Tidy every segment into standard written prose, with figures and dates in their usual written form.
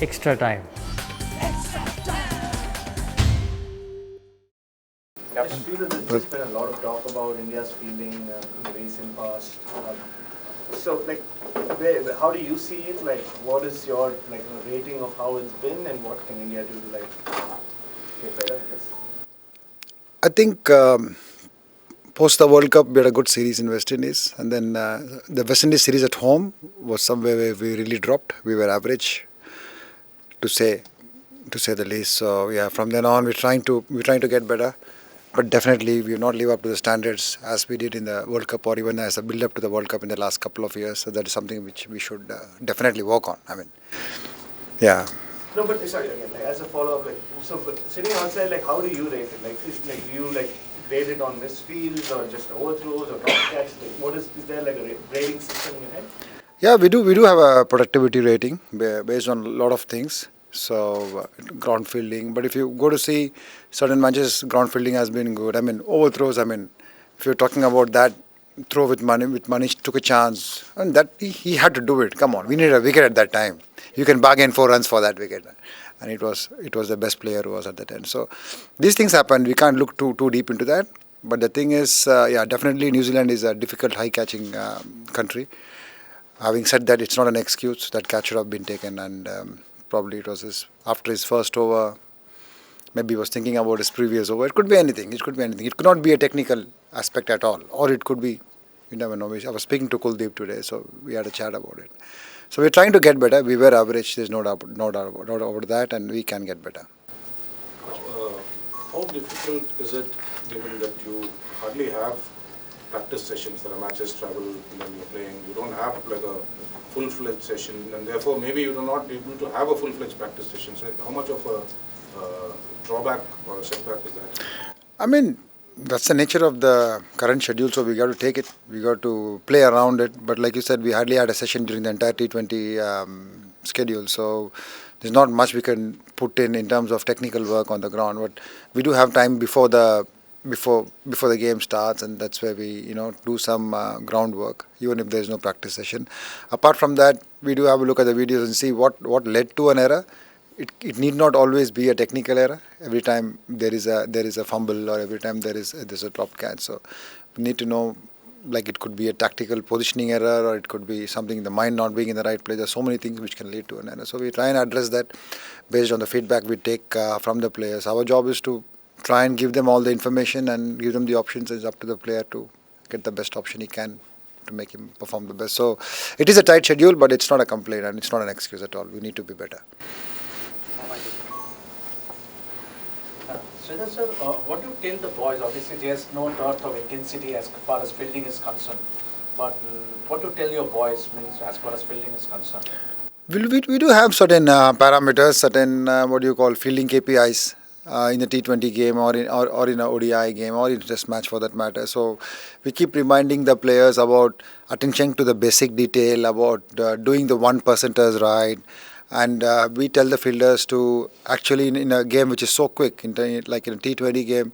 Extra time. I feel that there's been a lot of talk about India's fielding in the recent past. So, like, how do you see it? Like, what is your rating of how it's been, and what can India do to get better? I guess. I think post the World Cup, we had a good series in West Indies, and then the West Indies series at home was somewhere where we really dropped. We were average, to say the least. So yeah, from then on, we're trying to get better, but definitely we will not live up to the standards as we did in the World Cup or even as a build up to the World Cup in the last couple of years. So that is something which we should definitely work on. I mean, yeah. No, but sorry again. Like, as a follow-up, but sitting outside, how do you rate it? Do you grade it on missed fields or just overthrows or drop catch? Is there a rating system in your head? Yeah, we do have a productivity rating based on a lot of things. So ground fielding, but if you go to see certain matches, ground fielding has been good. I mean, overthrows. I mean, if you're talking about that throw with Manish took a chance, and that he had to do it. Come on, we needed a wicket at that time. You can bargain 4 runs for that wicket, and it was the best player who was at that end. So these things happen. We can't look too deep into that. But the thing is, yeah, definitely New Zealand is a difficult high catching country. Having said that, it's not an excuse. That catch should have been taken, and probably it was after his first over. Maybe he was thinking about his previous over. It could be anything. It could be anything. It could not be a technical aspect at all, or it could be. You never know. I was speaking to Kuldeep today, so we had a chat about it. So we're trying to get better. We were average. There's no doubt about that, and we can get better. How difficult is it, given that you hardly have practice sessions? There are matches travel when you're playing. You don't have like a full-fledged session, and therefore maybe you're not able to have a full-fledged practice session. So how much of a drawback or a setback is that? I mean, that's the nature of the current schedule, so we got to take it. We got to play around it. But like you said, we hardly had a session during the entire T20 schedule, so there's not much we can put in terms of technical work on the ground. But we do have time before the game starts, and that's where we do some groundwork, even if there's no practice session. Apart from that, we do have a look at the videos and see what led to an error. It need not always be a technical error. Every time there is a fumble, or every time there's a drop catch. So we need to know, like, it could be a tactical positioning error, or it could be something, the mind not being in the right place. There's so many things which can lead to an error. So we try and address that based on the feedback we take from the players. Our job is to try and give them all the information and give them the options. It's up to the player to get the best option he can to make him perform the best. So it is a tight schedule, but it's not a complaint and it's not an excuse at all. We need to be better. Sridhar sir, what do you tell the boys? Obviously, there's no dearth of intensity as far as fielding is concerned. But what do you tell your boys means as far as fielding is concerned? We do have certain parameters, certain fielding KPIs in the T20 game, or in a ODI game, or in a test match for that matter. So we keep reminding the players about attention to the basic detail, about doing the 1%ers right. And we tell the fielders to actually, in a game which is so quick, like in a T20 game,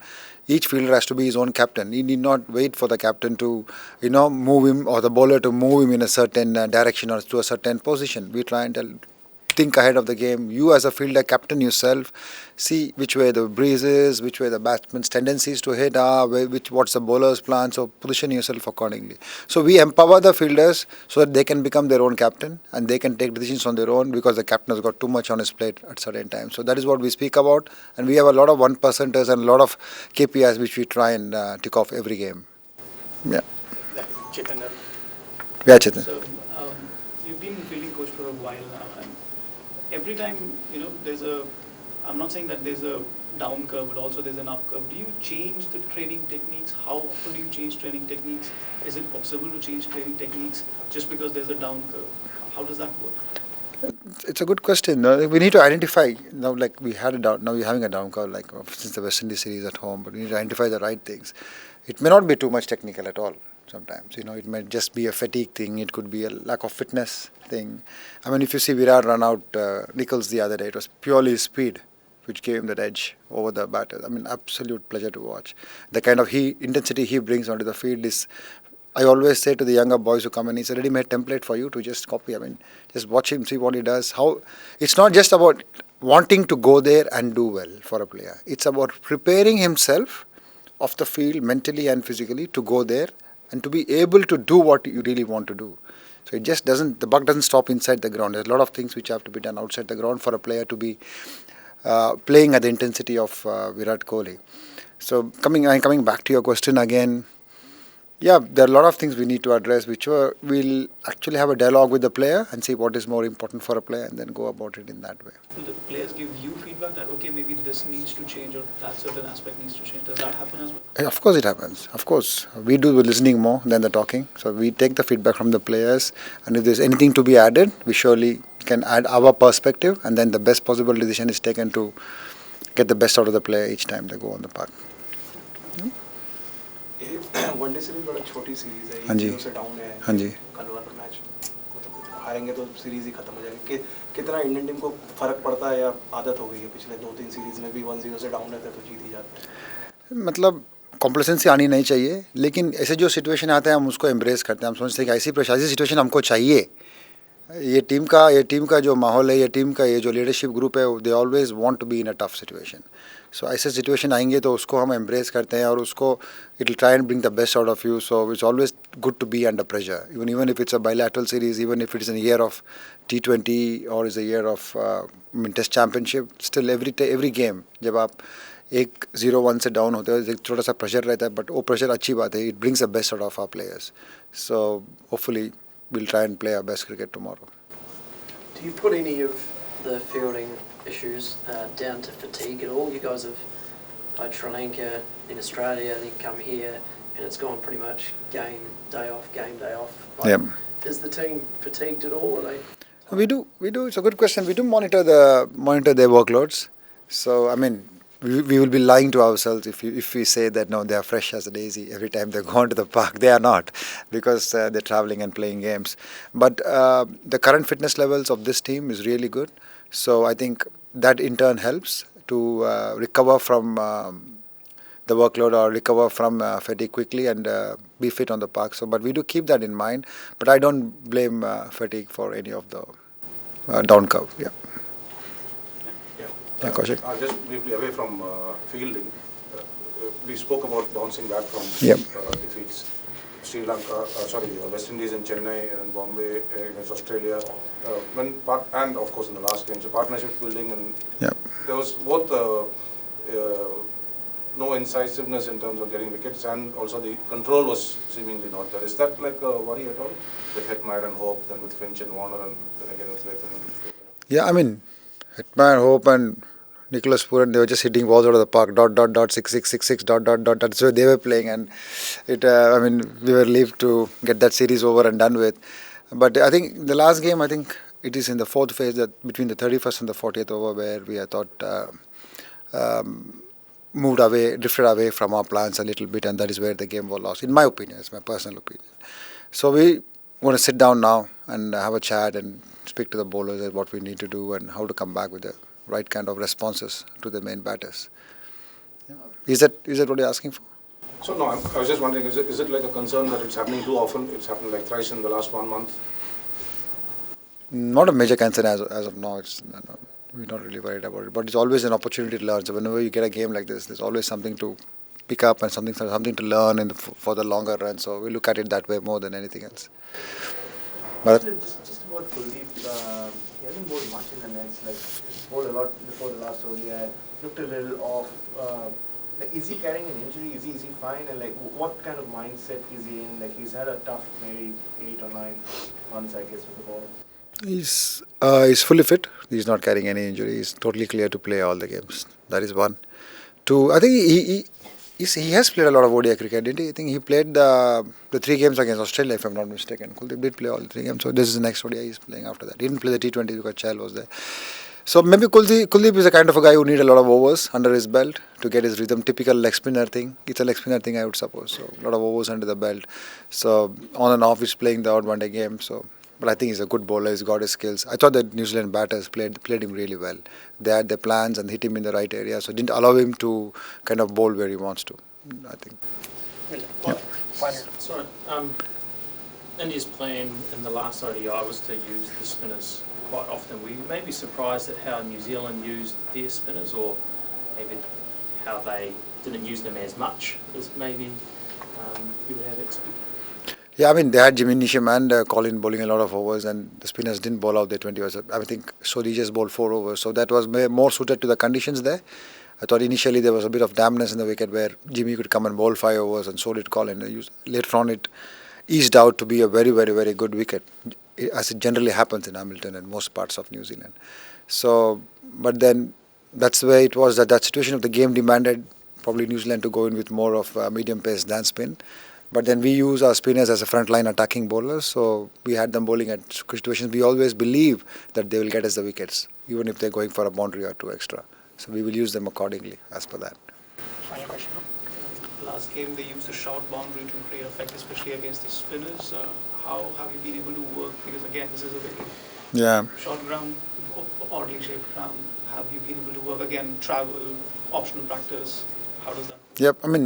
each fielder has to be his own captain. He need not wait for the captain to, move him, or the bowler to move him in a certain direction or to a certain position. We try and think ahead of the game. You as a fielder, captain yourself, see which way the breeze is, which way the batsman's tendencies to hit are, what's the bowler's plan. So position yourself accordingly. So we empower the fielders so that they can become their own captain and they can take decisions on their own, because the captain has got too much on his plate at certain times. So that is what we speak about, and we have a lot of 1%ers and a lot of KPIs which we try and tick off every game. Yeah. Chetan. Yeah, Chetan. So you've been fielding coach for a while now, and every time I'm not saying that there's a down curve, but also there's an up curve. Do you change the training techniques? How often do you change training techniques? Is it possible to change training techniques just because there's a down curve? How does that work? It's a good question. We need to identify now. Like we had a down. Now we're having a down curve. Like since the West Indies series at home, but we need to identify the right things. It may not be too much technical at all. Sometimes it might just be a fatigue thing. It could be a lack of fitness thing. I mean, if you see Virat run out Nichols the other day, it was purely speed which gave him that edge over the batters. I mean, absolute pleasure to watch. The kind of intensity he brings onto the field is I always say to the younger boys who come in, it's a ready-made template for you to just copy. I mean, just watch him, see what he does. How it's not just about wanting to go there and do well for a player. It's about preparing himself off the field mentally and physically to go there and to be able to do what you really want to do. So it just doesn't, the buck doesn't stop inside the ground. There's a lot of things which have to be done outside the ground for a player to be playing at the intensity of Virat Kohli. So coming back to your question again, yeah, there are a lot of things we need to address, which we'll actually have a dialogue with the player and see what is more important for a player and then go about it in that way. Will the players give you feedback that, okay, maybe this needs to change or that certain aspect needs to change? Does that happen as well? Of course it happens. Of course. We do the listening more than the talking. So we take the feedback from the players, and if there's anything to be added, we surely can add our perspective, and then the best possible decision is taken to get the best out of the player each time they go on the park. One day series बड़ा छोटी series है, हाँ जी, 1-0 से down है, हाँ जी, कल वाला match हारेंगे तो सीरीज ही खत्म हो जाएगी। कितना इंडियन टीम को फर्क पड़ता है या आदत हो गई है? पिछले 2-3 सीरीज में भी 1-0 से डाउन रहता है तो जीत ही जाते हैं। मतलब कॉम्प्लेसेंसी आनी नहीं चाहिए, लेकिन ऐसे जो सिचुएशन आते हैं हम उसको एम्ब्रेस करते हैं। हम सोचते हैं कि ऐसी सिचुएशन हमको चाहिए। ये टीम का जो माहौल है, ये टीम का ये जो लीडरशिप ग्रुप है, they always want to be in a tough situation. So ऐसे सिचुएशन आएंगे तो उसको हम एम्ब्रेस करते हैं और उसको it will try and bring the best out of you. So it's always good to be under pressure, even if it's a bilateral series, even if it's an year of T20 और is a year of test championship. Still every game जब आप 1-0-1 से down होते हो, एक छोटा सा pressure रहता है, बट वो प्रेशर अच्छी बात है. It brings the best out of our players. So hopefully we'll try and play our best cricket tomorrow. Do you put any of the fielding issues down to fatigue at all? You guys have played Sri Lanka in Australia, then come here, and it's gone pretty much game, day off, game, day off. Like, Yeah. Is the team fatigued at all? Are they? We do. It's a good question. We do monitor their workloads. So I mean, we will be lying to ourselves if we say that no, they are fresh as a daisy every time they go into the park. They are not, because they're traveling and playing games. But the current fitness levels of this team is really good. So I think that in turn helps to recover from the workload or recover from fatigue quickly and be fit on the park. So, but we do keep that in mind. But I don't blame fatigue for any of the down curve. Yeah. Yeah, Kaushik. Just briefly away from fielding, we spoke about bouncing back from defeats. Sri Lanka, West Indies in Chennai and Bombay against Australia, and of course in the last game, so partnership building, and there was both no incisiveness in terms of getting wickets, and also the control was seemingly not there. Is that like a worry at all? With Hetmeyer and Hope, then with Finch and Warner, and then again with Latham? Yeah, I mean, Hetmeyer, Hope and Nicholas Puran, they were just hitting balls out of the park, ... 6666 ... That's where they were playing, and I mean, we were relieved to get that series over and done with. But I think the last game, I think it is in the fourth phase, that between the 31st and the 40th over, where we drifted away from our plans a little bit, and that is where the game was lost, in my opinion. It's my personal opinion. So we want to sit down now and have a chat and speak to the bowlers at what we need to do and how to come back with the right kind of responses to the main batters. Is that what you're asking for? So no, I was just wondering, is it like a concern that it's happening too often? It's happened like thrice in the last 1 month? Not a major concern as of now. We're not really worried about it. But it's always an opportunity to learn. So whenever you get a game like this, there's always something to pick up and something to learn for the longer run. So we look at it that way more than anything else. But Just about Kuldeep, he hasn't bowled much in the nets. Like, he's bowled a lot before the last ODI. Looked a little off. Like, is he carrying an injury? Is he fine? And like, what kind of mindset is he in? Like, he's had a tough maybe 8 or 9 months, I guess, with the ball. He's fully fit. He's not carrying any injury. He's totally clear to play all the games. That is one. Two, I think he has played a lot of ODI cricket, didn't he? I think he played the 3 games against Australia, if I'm not mistaken. Kuldeep did play all the 3 games. So this is the next ODI he's playing after that. He didn't play the T20 because Chahal was there. So maybe Kuldeep is the kind of a guy who needs a lot of overs under his belt to get his rhythm. Typical leg spinner thing. It's a leg spinner thing, I would suppose. So a lot of overs under the belt. So on and off, he's playing the odd one-day game. So, but I think he's a good bowler. He's got his skills. I thought that New Zealand batters played him really well. They had their plans and hit him in the right area. So didn't allow him to kind of bowl where he wants to, I think. Well, final. Sorry, India's plan in the last ODI was to use the spinners quite often. Were you maybe surprised at how New Zealand used their spinners, or maybe how they didn't use them as much as maybe you would have expected? Yeah, I mean, they had Jimmy Nisham and Colin bowling a lot of overs, and the spinners didn't bowl out their 20 overs. I think Sodhi just bowled 4 overs, so that was more suited to the conditions there. I thought initially there was a bit of dampness in the wicket where Jimmy could come and bowl 5 overs, and so did Colin. Later on, it eased out to be a very, very, very good wicket, as it generally happens in Hamilton and most parts of New Zealand. So, but then that's where it was that situation of the game demanded probably New Zealand to go in with more of medium pace than spin. But then we use our spinners as a frontline attacking bowlers, so we had them bowling at situations we always believe that they will get us the wickets, even if they're going for a boundary or 2 extra. So we will use them accordingly as per that. Final question. Last game they used a short boundary to create effect, especially against the spinners. How have you been able to work? Because again, this is a very short ground, oddly shaped ground. Have you been able to work again? Travel, optional practice. How does that? Yep, I mean,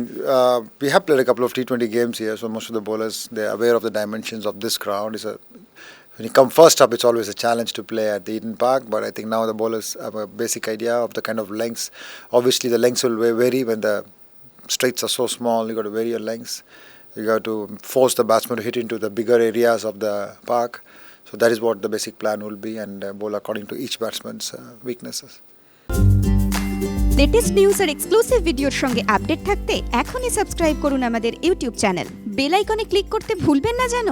we have played a couple of T20 games here, so most of the bowlers, they're aware of the dimensions of this ground. When you come first up, it's always a challenge to play at the Eden Park, but I think now the bowlers have a basic idea of the kind of lengths. Obviously, the lengths will vary when the straights are so small. You got to vary your lengths. You got to force the batsman to hit into the bigger areas of the park. So that is what the basic plan will be, and bowl according to each batsman's weaknesses. Latest news আর exclusive ভিডিওর সঙ্গে update থাকতে এখনই subscribe করুন আমাদের YouTube channel. Bell আইকনে click করতে ভুলবেন না যেন।